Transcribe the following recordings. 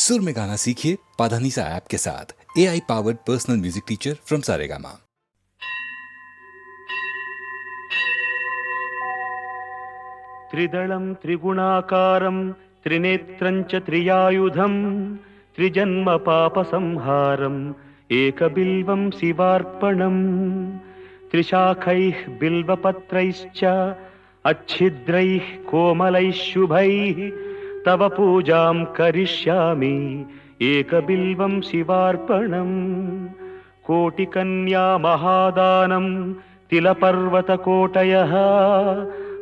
सुर में गाना सीखिए पाधानीसा ऐप के साथ। AI powered personal music teacher from Saregama. त्रिदलं त्रिगुणाकारं त्रिनेत्रं च त्रियायुधं त्रिजन्म पापसंहारम् एकबिल्वं शिवार्पणम् त्रिशाखैः बिल्वपत्रैश्च अच्छिद्रैः कोमलैः शुभैः तव पूजां करिष्यामि एकबिल्वं शिवार्पणम् कोटिकन्या महादानं तिलपर्वतकोटयः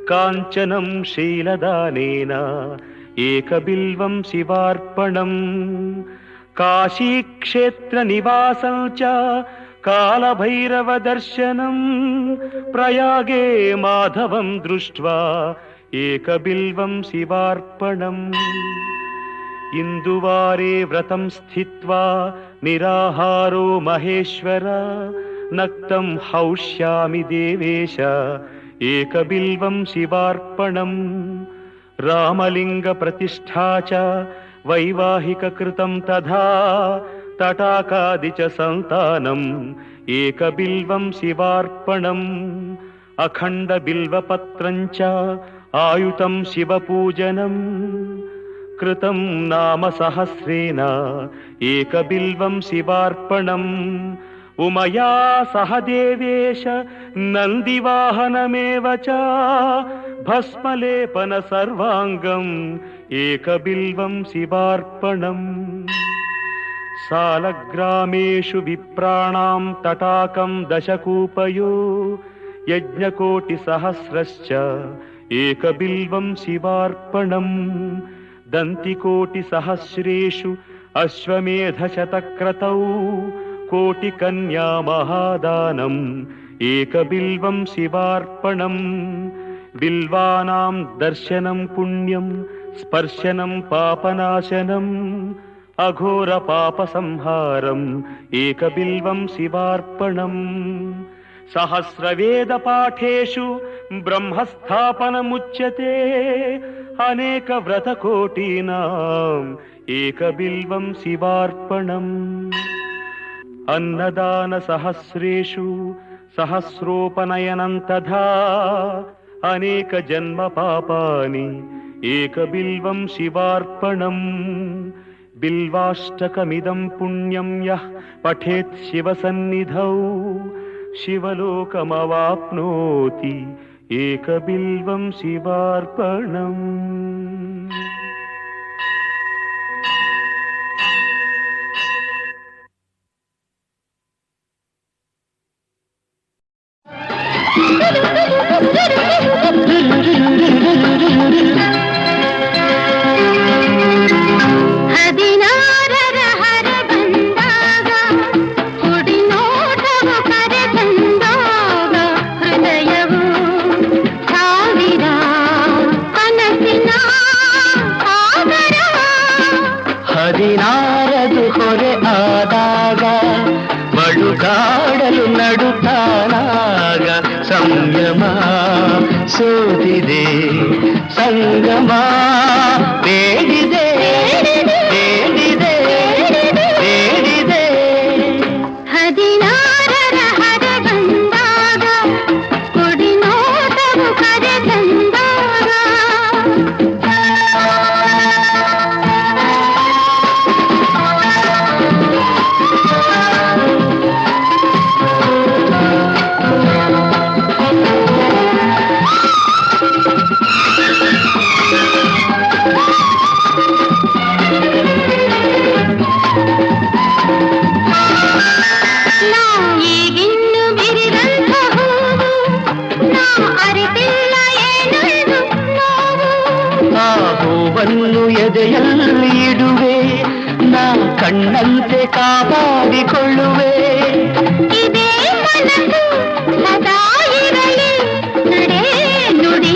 काञ्चनं शीलदानेन एकबिल्वं शिवार्पणम् काशीक्षेत्रनिवासं च कालभैरवदर्शनं प्रयागे माधवं दृष्ट्वा एकबिल्वं शिवार्पणम् इन्दुवारे व्रतं स्थित्वा निराहारो महेश्वर नक्तं हौष्यामि देवेश एकबिल्वं शिवार्पणम् रामलिङ्गप्रतिष्ठा च वैवाहिककृतं तथा तटाकादि च सन्तानम् एकबिल्वं शिवार्पणम् अखण्डबिल्वपत्रं च आयुतं शिवपूजनं कृतं नाम सहस्रेण एकबिल्वं शिवार्पणम् उमया सह देवेश नन्दिवाहनमेव च भस्मलेपन सर्वाङ्गम् एकबिल्वं शिवार्पणम् सालग्रामेषु विप्राणां तटाकं दशकूपयो यज्ञकोटिसहस्रश्च एकबिल्वं शिवार्पणम् दन्तिकोटिसहस्रेषु अश्वमेधशतक्रतौ कोटिकन्या महादानम् एकबिल्वं शिवार्पणम् बिल्वानां दर्शनं पुण्यं स्पर्शनं पापनाशनम् अघोरपापसंहारम् एकबिल्वं शिवार्पणम् सहस्रवेदपाठेषु ब्रह्मस्थापनमुच्यते अनेकव्रतकोटीनाम् एकबिल्वं शिवार्पणम् अन्नदानसहस्रेषु सहस्रोपनयनं तथा अनेकजन्मपापानि एकबिल्वं शिवार्पणम् बिल्वाष्टकमिदं पुण्यं यः पठेत् शिवसन्निधौ शिवलोकमवाप्नोति एकबिल्वं शिवार्पणम्। ಹದಿನಾರದು ಹೊರೆ ಆದಾಗ ಬಡುಗಾಡಲು ನಡುತ್ತಾನಾಗ ಸಂಯಮ ಸೋತಿದೆ ಸಂಗಮ ಬೇಡಿದೆ ಬೇಡಿದೆ ಬೇಡಿದೆ ಹದಿನಾರರ ಹರ ಬಂದಾಗ ಕೊಡಿ ನೋಟವು ಕರೆ ತಂದಾಗ ಎದೆಯಲ್ಲಿ ಇಡುವೆ ನಾ ಕಣ್ಣಂತೆ ಕಾಪಾಡಿಕೊಳ್ಳುವೆ ಇದೇ ಮನಸ್ಸು ಸದಾ ಇರಲಿ ನಡೆ ನುಡಿ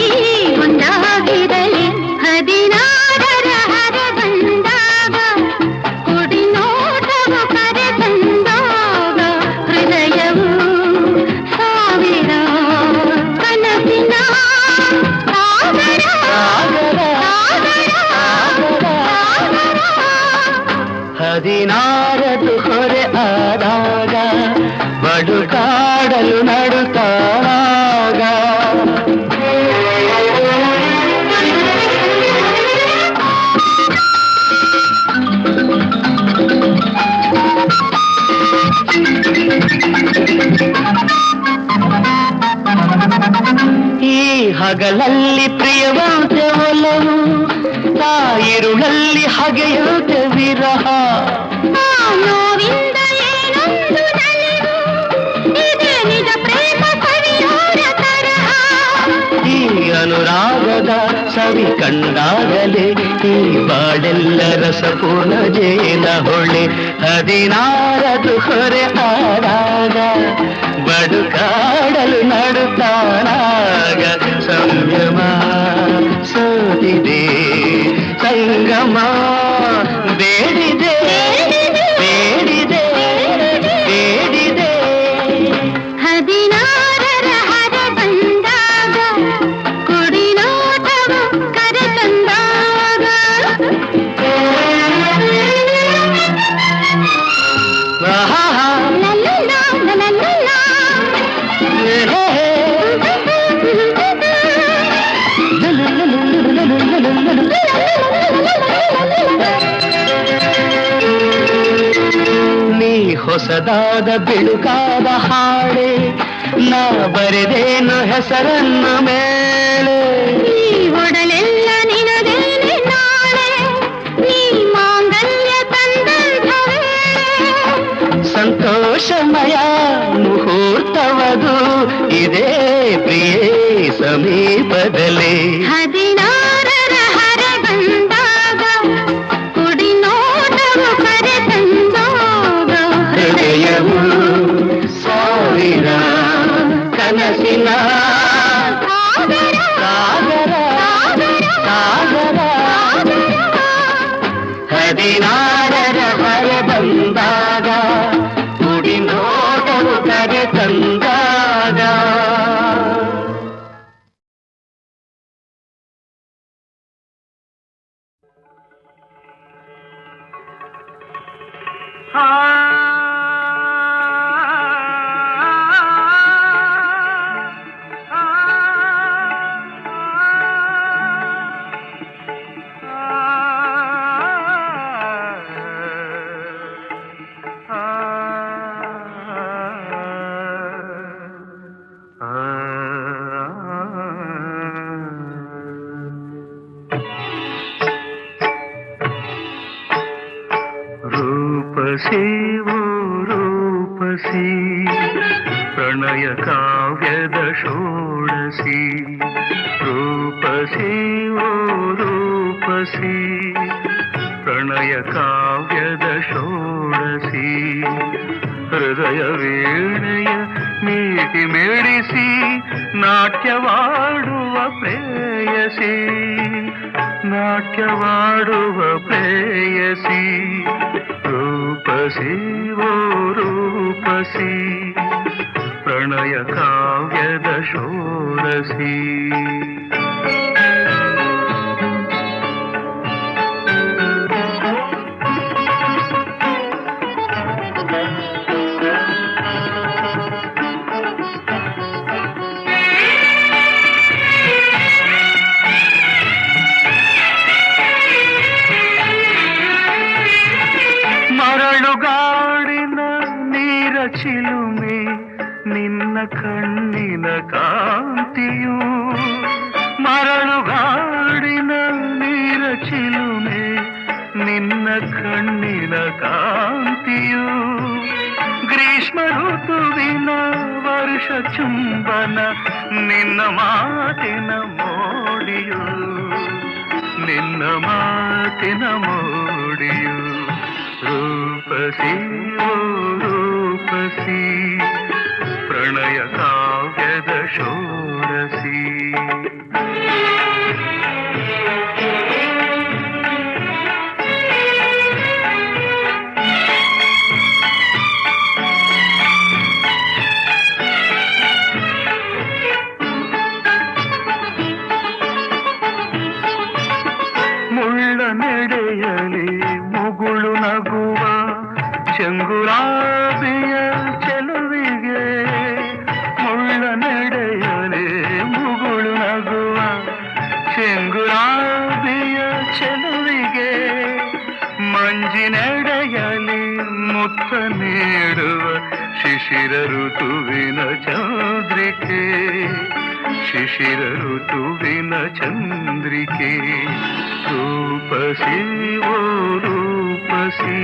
ಒಂದಾಗಿರಲಿ ಹದಿನಾರರ ಹರ ಬಂದಾಗ ಕೊಡಿ ನೋಟವು ಕರೆ ತಂದಾಗ ಹೃದಯವು ಸಾವಿರ ಕನಸಿನ ಸಾಗರ ಹದಿನಾರದು ಹೊರೆ ಆದಾಗ ಬಡುಕಾಡಲು ನಡುತ್ತಾಗ ಈ ಹಗಲಲ್ಲಿ ಪ್ರಿಯವಂತೆ ಒಲವು ತಾಯಿರುಳಲ್ಲಿ ಹಗೆಯುತ್ತೆ ವಿರಹ ನೋವಿಂದ ಏನೊಂದು ನಲಿವು ಇದೆ ನಿಜ ಪ್ರೇಮ ಕವಿಯೋರ ತರಹ ಈ ಅನುರಾಗದ ಸವಿ ಕಂಡಾಗಲೇ ಈ ಬಾಳೆಲ್ಲ ರಸಪೂರ್ಣ ಜೇನ ಹೊಳೆ ಹದಿನಾರದು ಹೊರೆ ಆದಾಗ ಬಡುಕಾಡಲು ನಡುತ್ತಾನಾಗ ಸಂಯಮ ಸೋತಿದೆ ಸಂಗಮ ಬೇಡಿದೆ ಬೇಡಿದೆ ಬೇಡಿದೆ ಹದಿನಾರರ ಹರ ಬಂದಾಗ ಕುಡಿನೋಟವು ಕರೆ ತಂದಾಗ ಆಹಾ ಲಲ್ಲಲ್ಲ ಲಲ್ಲಲ್ಲ ನೀ ಹೊಸದಾದ ಬಿಳುಕಾದ ಹಾಡೆ ನಾ ಬರೆದೇನು ಹೆಸರನ್ನ ಮೇಲೆ ಈ ಒಡಲೆಲ್ಲ ನಿನದೇನೆ ನಾಳೆ ನೀ ಮಾಂಗಲ್ಯ ತಂದಂಥವೇ ಸಂತೋಷಮಯ ಮುಹೂರ್ತವದು ಇದೇ ಪ್ರಿಯೇ ಸಮೀಪದಲ್ಲಿ ಹದಿನಾರರ ಹರ ಬಂದಾಗ ಕುಡಿನೋಟವು ಕರೆ ತಂದಾಗ ಹೃದಯವು ಸಾವಿರ ಕನಸಿನ ಸಾಗರ ಸಾಗರ ಸಾಗರ ಹದಿನಾರರ ಹೊರ ಬಂದಾಗ ಕುಡಿ ನೋಟವು ಕರೆ ತಂದಾಗ ರೂಪಸಿ ಓ ರೂಪಸಿ ಪ್ರಣಯ ಕಾವ್ಯದ ಷೋಡಸಿ ರೂಪಸಿ ಓ ರೂಪಸಿ ಪ್ರಣಯ ಕಾವ್ಯದ ಷೋಡಸಿ ಹೃದಯ ವೀಣೆಯ ಮೀಟಿ ಮೇಳಿಸಿ ನಾಟ್ಯವಾಡುವ ಪ್ರೇಯಸಿ ನಾಟ್ಯವಾಡುವ ಪ್ರೇಯಸಿ ರೂಪಸಿ ಓ ರೂಪಸಿ ಪ್ರಣಯ ಕಾವ್ಯದ ಷೋಡಸಿ ಮರಳುಗಾಡಿನ ನೀರ ಚಿಲುಮೆ ನಿನ್ನ ಕಣ್ಣಿನ ಕಾಂತಿಯು ಮರಳುಗಾಡಿನ ನೀರ ಚಿಲುಮೆ ನಿನ್ನ ಕಣ್ಣಿನ ಕಾಂತಿಯು ಗ್ರೀಷ್ಮ ಋತುವಿನ ವರ್ಷ ಚುಂಬನ ನಿನ್ನ ಮಾತಿನ ಮೋಡಿಯು ನಿನ್ನ ಮಾತಿನ ಮೋಡಿಯು ರೂಪಸಿ ಓ ರೂಪಸಿ ಪ್ರಣಯ ಕಾವ್ಯದ ಷೋಡಸಿ ಮುಳ್ಳ ನೆಡೆಯಲಿ ಮುಗುಳು ನಗುವ ಚೆಂಗುಲಾಬಿಯ ಚೆಲುವಿಗೆ ಮುಳ್ಳ ನಡೆಯಲೇ ಮುಗುಳು ನಗುವ ಚೆಂಗುಲಾಬಿಯ ಚೆಲುವಿಗೆ ಮಂಜಿನೆಡೆಯಲಿ ಮುತ್ತ ನೀಡುವ ಶಿಶಿರ ಋತುವಿನ ಚಂದ್ರಿಕೆ ಶಿಶಿರ ಋತುವಿನ ಚಂದ್ರಿಕೆ ರೂಪಸಿ ಓ ರೂಪಸಿ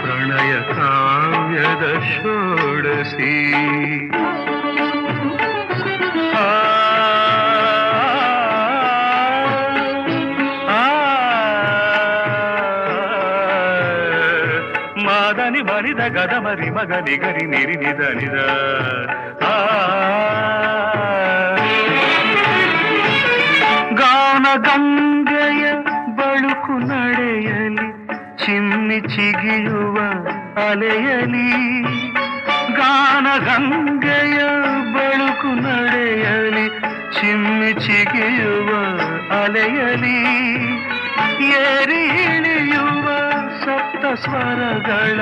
ಪ್ರಣಯ ಕಾವ್ಯದ ಷೋಡಸಿ ಮಾದನಿ ಮರಿದ ಗದ ಮರಿ ಮಗ ನಿಗರಿ ನಿರಿ ನಿದ ನಿದ ಗಾನ ಗಂಗೆಯ ಬಳುಕು ನಡೆಯಲಿ ಚಿಮ್ಮಿ ಚಿಗಿಯುವ ಅಲೆಯಲಿ ಗಾನ ಗಂಗೆಯ ಬಳುಕು ನಡೆಯಲಿ ಚಿಮ್ಮಿ ಚಿಗಿಯುವ ಅಲೆಯಲಿ ಏರಿ ಇಳಿಯುವ ಸಪ್ತ ಸ್ವರಗಳ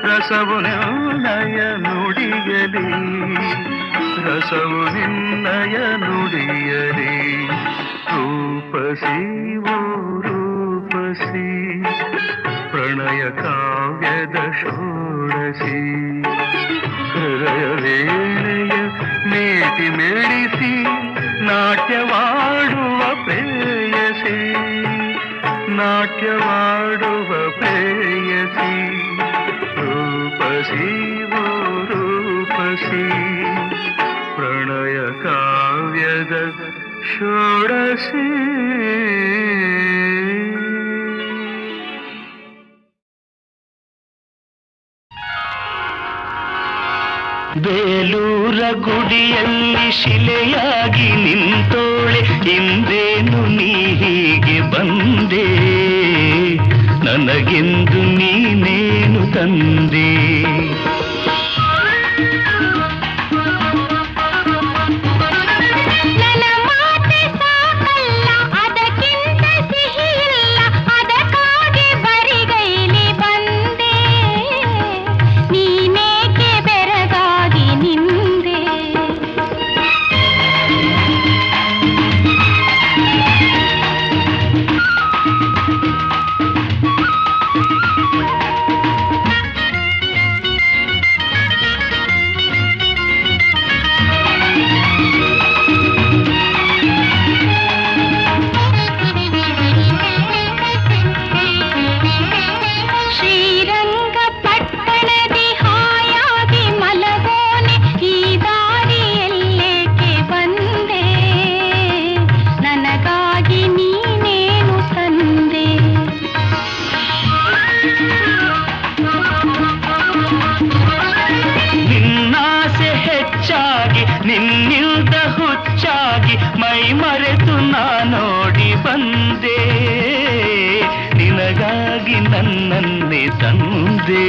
ರಸವು ನಿನ್ನಯ ನುಡಿಯಲಿ ರಸವು ನಿನ್ನಯ ನುಡಿಯಲಿ ರೂಪಸಿ ಓ ರೂಪಸಿ ಪ್ರಣಯ ಕಾವ್ಯದ ಷೋಡಸಿ ಹೃದಯ ವೇಳೆಯ ಮೇಟಿ ಮೇಳಿಸಿ ನಾಟ್ಯವಾಡುವ ಪ್ರೇಯಸಿ ನಾಟ್ಯವಾಡುವ ಪ್ರೇಯಸಿ ರೂಪಸಿ ಓ ರೂಪಸಿ ಪ್ರಣಯ ಕಾವ್ಯದ ಷೋಡಸಿ ಬೇಲೂರ ಗುಡಿಯಲ್ಲಿ ಶಿಲೆಯಾಗಿ ನಿಂತೋಳೆ ಇಂದೇನು ನೀ ಹೀಗೆ ಬಂದೆ ನನಗೆಂದು ನೀನೇನು ತಂದೆ ನಿನ್ನಿಲ್ದ ಹುಚ್ಚಾಗಿ ಮೈ ಮರೆತು ನಾನೋಡಿ ಬಂದೆ ನಿನಗಾಗಿ ನನ್ನನ್ನೇ ತಂದೆ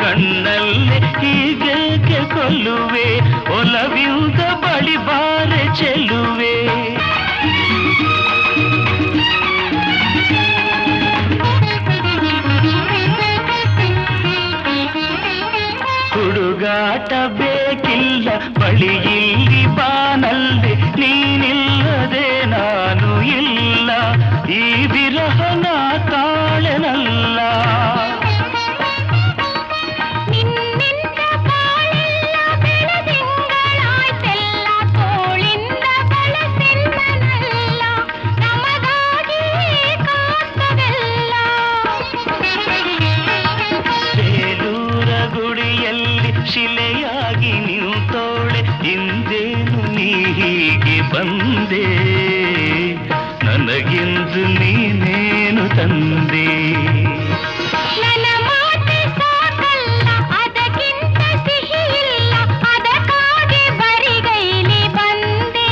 ಕಣ್ಣಲ್ಲೇ ಹೀಗೇಕೆ ಕೊಲ್ಲುವೆ ಒಲವಿಂದ ಬಳಿ ಬಾರೆ ಚೆಲ್ಲುವೆ ಹುಡುಗಾಟ ಬೇಕಿಲ್ಲ ಬಳಿ ಇಲ್ಲಿ ಬಾನಲ್ಲೆ ನೀನಿಲ್ಲದೆ ನಾನು ಇಲ್ಲ ಈ ವಿರಹನ ತಾಳೆನಲ್ಲ ಶಿಲೆಯಾಗಿ ನಿಂತೋಳೆ ಇಂದೇನು ನೀ ಹೀಗೆ ಬಂದೆ ನನಗೆಂದು ನೀನೇನು ತಂದೆ ನನ್ನ ಮಾತೆ ಸಾಕಲ್ಲ ಅದಕ್ಕಿಂತ ಸಿಹಿ ಇಲ್ಲ ಅದಕ್ಕಾಗಿ ಬರಿಗೈಲಿ ಬಂದೆ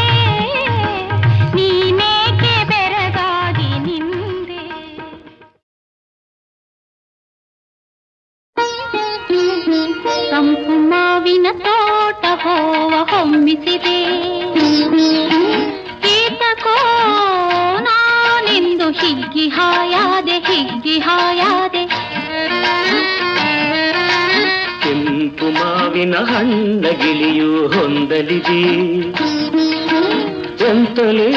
ನೀನೇಕೆ ಬೆರಗಾಗಿ ನಿಂದೆ ತಂಪು ಮಾವಿನ ತೋಟ ಹೋವ ಹೊಮ್ಮಿಸಿದೆ ಏತಕೋ ನಾನೆಂದು ಹಿಗ್ಗಿ ಹಾಯಾದೆ ಕೆಂಪು ಮಾವಿನ ಹಣ್ಣ ಗಿಳಿಯು ಹೊಂದಲಿದೆ ಎಂತಲೇ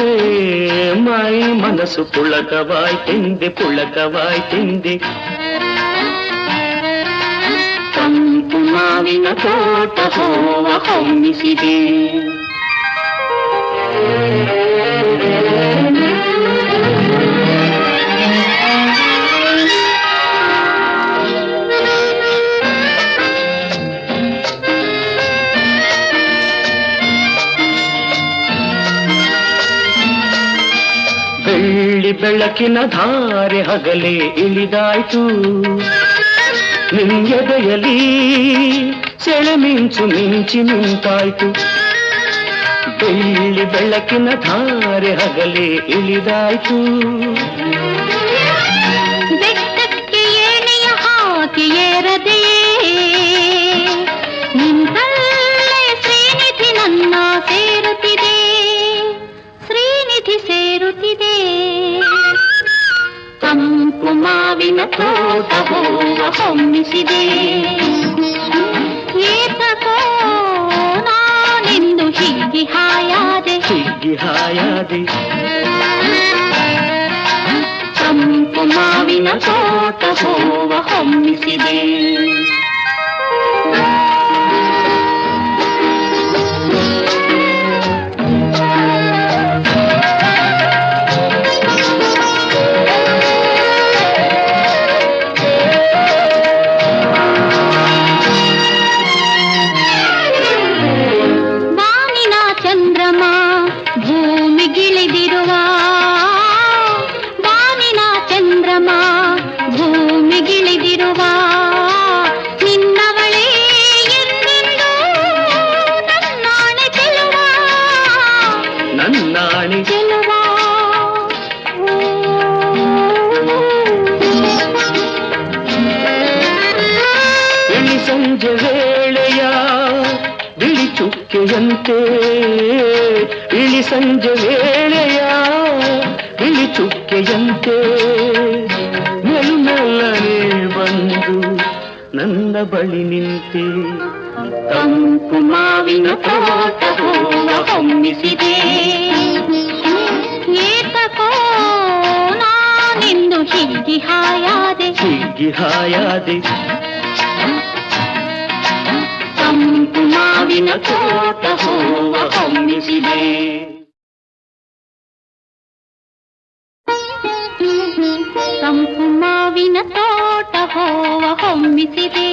ಮೈ ಮನಸ್ಸು ಪುಳಕವಾಯ್ತೆಂದೆ ತಂಪು ಮಾವಿನ ತೋಟ ಹೋವ ಹೊಮ್ಮಿಸಿದೆ ಬೆಳ್ಳಿ ಬೆಳಕಿನ ಧಾರೆ ಹಗಲೇ ಇಳಿದಾಯ್ತು ನಿಂಗೆದೆಯಲಿ ಸೆಳೆಮಿಂಚು ಮಿಂಚಿ ನಿಂತಾಯ್ತು ಬೆಳ್ಳಿ ಬೆಳಕಿನ ಧಾರೆ ಹಗಲೇ ಇಳಿದಾಯ್ತು ಬೆಟ್ಟಕ್ಕೆ ಏಣಿಯ ಹಾಕಿ ಏರದೆಯೇ ನಿಂತಲ್ಲೇ ಶ್ರೀನಿಧಿ ನನ್ನ ಸೇರುತ್ತಿದೆ ತಂಪು ಮಾವಿನ ತೋಟ ಹೋವ ಹೊಮ್ಮಿಸಿದೆ ಏತಕೋ ನಾನೆಂದು ಹಿಗ್ಗಿ ಹಾಯಾದೆ ತಂಪು ಮಾವಿನ ತೋಟ ಹೋವ ಹೊಮ್ಮಿಸಿದೆ ಸಂಜೆ ವೇಳೆಯ ಬಿಳಿ ಚುಕ್ಕೆಯಂತೆ ಇಳಿ ಸಂಜೆ ವೇಳೆಯ ಬಿಳಿ ಚುಕ್ಕೆಯಂತೆ ಮೆಲ್ಲನೆ ಬಂದು ನನ್ನ ಬಳಿ ನಿಂತೆ ತಂಪು ಮಾವಿನ ತೋಟ ಹೋವ ಹೊಮ್ಮಿಸಿದೆ ಏತಕೋ ನಾನೆಂದು ಹಿಗ್ಗಿ ಹಾಯಾದೆ ತಂಪು ಮಾವಿನ ತೋಟ ಹೋವ ಹೊಮ್ಮಿಸಿದೆ ತಂಪು ಮಾವಿನ ತೋಟ ಹೋವ ಹೊಮ್ಮಿಸಿದೆ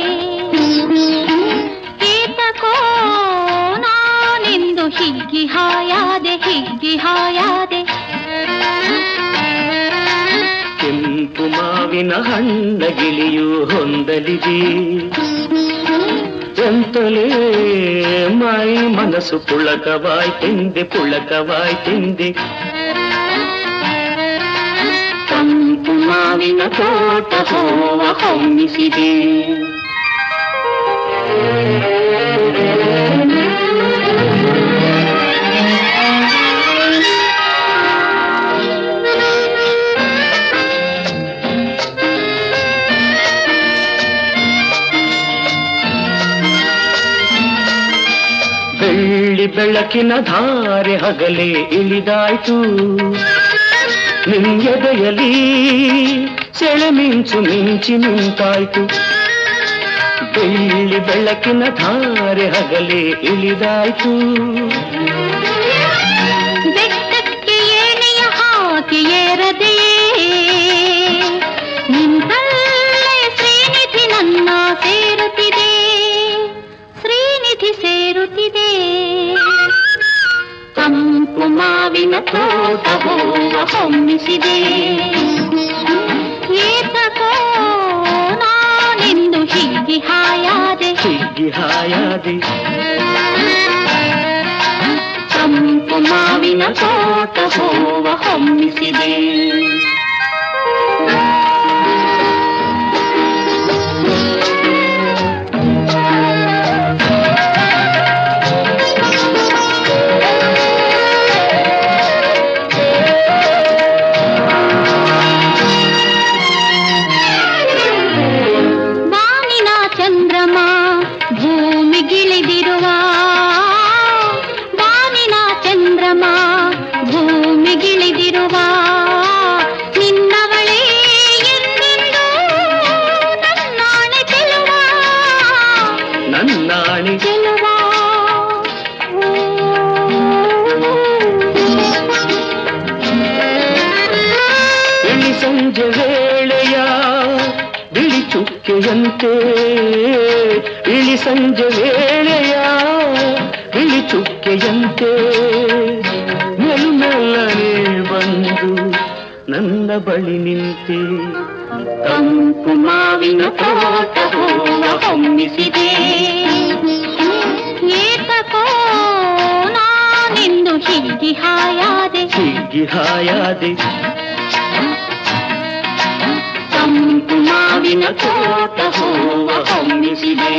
ಏತಕೋ ನಾನೆಂದು ಹಿಗ್ಗಿ ಹಾಯಾದೆ ಕೆಂಪು ಮಾವಿನ ಹಣ್ಣ ಗಿಳಿಯು ಹೊಂದಲಿದೆ ಎಂತಲೇ ಮೈ ಮನಸ್ಸು ಪುಳಕವಾಯ್ತೆಂದೆ ತಂಪು ಮಾವಿನ ತೋಟ ಹೋವ ಹೊಮ್ಮಿಸಿದೆ ಬೆಳ್ಳಿ ಬೆಳಕಿನ ಧಾರೆ ಹಗಲೇ ಇಳಿದಾಯ್ತು ನಿಂಗೆದೆಯಲಿ ಸೆಳೆಮಿಂಚು ಮಿಂಚಿ ನಿಂತಾಯ್ತು ಬೆಳ್ಳಿ ಬೆಳಕಿನ ಧಾರೆ ಹಗಲೇ ಇಳಿದಾಯ್ತು ಬೆಟ್ಟಕ್ಕೆ ಏಣಿಯ ಹಾಕಿ ಏರದೆಯೇ ನಿಂತಲ್ಲೇ ಶ್ರೀನಿಧಿ ನನ್ನ ಸೇರುತ್ತಿದೆ ಮಾವಿನ ತೋಟ ಹೂವ ಹೊಮ್ಮಿಸಿದೆ ಏತಕೋ ನಾನೆಂದು ಹೀಗೆ ಹಾಯಾದೆ ತಂಪು ಮಾವಿನ ತೋಟ ಹೂವ ಹೊಮ್ಮಿಸಿದೆ ಸಂಜೆ ವೇಳೆಯ ಬಿಳಿ ಚುಕ್ಕೆಯಂತೆ ಇಳಿ ಸಂಜೆ ವೇಳೆಯ ಬಿಳಿ ಚುಕ್ಕೆಯಂತೆ ಮೆಲ್ಲನೆ ಬಂದು ನನ್ನ ಬಳಿ ನಿಂತೆ ತಂಪು ಮಾವಿನ ತೋಟ ಹೂವ ಹೊಮ್ಮಿಸಿದೆ ಏತಕೋ ನಾನೆಂದು ಹೀಗೆ ಹಾಯಾದೆ ತಂಪು ಮಾವಿನ ತೋಟ ಹೂವ ಹೊಮ್ಮಿಸಿದೆ